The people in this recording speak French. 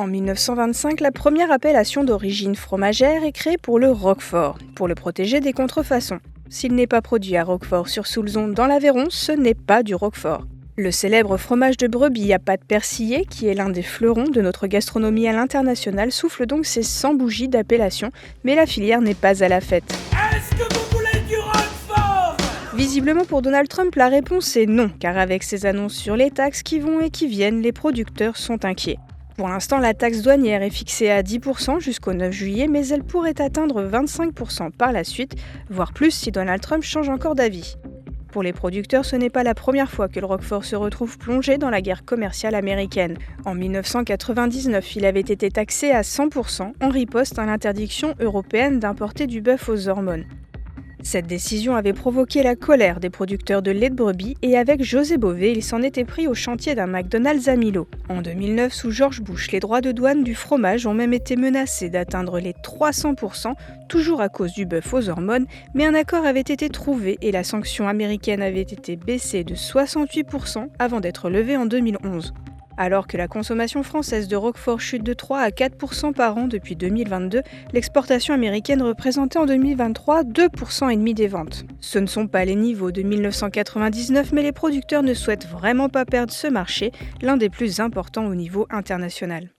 En 1925, la première appellation d'origine fromagère est créée pour le Roquefort, pour le protéger des contrefaçons. S'il n'est pas produit à Roquefort-sur-Soulzon dans l'Aveyron, ce n'est pas du Roquefort. Le célèbre fromage de brebis à pâte persillée, qui est l'un des fleurons de notre gastronomie à l'international, souffle donc ses 100 bougies d'appellation, mais la filière n'est pas à la fête. Est-ce que vous voulez du Roquefort? Visiblement pour Donald Trump, la réponse est non, car avec ses annonces sur les taxes qui vont et qui viennent, les producteurs sont inquiets. Pour l'instant, la taxe douanière est fixée à 10% jusqu'au 9 juillet, mais elle pourrait atteindre 25% par la suite, voire plus si Donald Trump change encore d'avis. Pour les producteurs, ce n'est pas la première fois que le Roquefort se retrouve plongé dans la guerre commerciale américaine. En 1999, il avait été taxé à 100% en riposte à l'interdiction européenne d'importer du bœuf aux hormones. Cette décision avait provoqué la colère des producteurs de lait de brebis et avec José Bové, il s'en était pris au chantier d'un McDonald's à Milo. En 2009, sous George Bush, les droits de douane du fromage ont même été menacés d'atteindre les 300%, toujours à cause du bœuf aux hormones, mais un accord avait été trouvé et la sanction américaine avait été baissée de 68% avant d'être levée en 2011. Alors que la consommation française de Roquefort chute de 3 à 4% par an depuis 2022, l'exportation américaine représentait en 2023 2,5% des ventes. Ce ne sont pas les niveaux de 1999, mais les producteurs ne souhaitent vraiment pas perdre ce marché, l'un des plus importants au niveau international.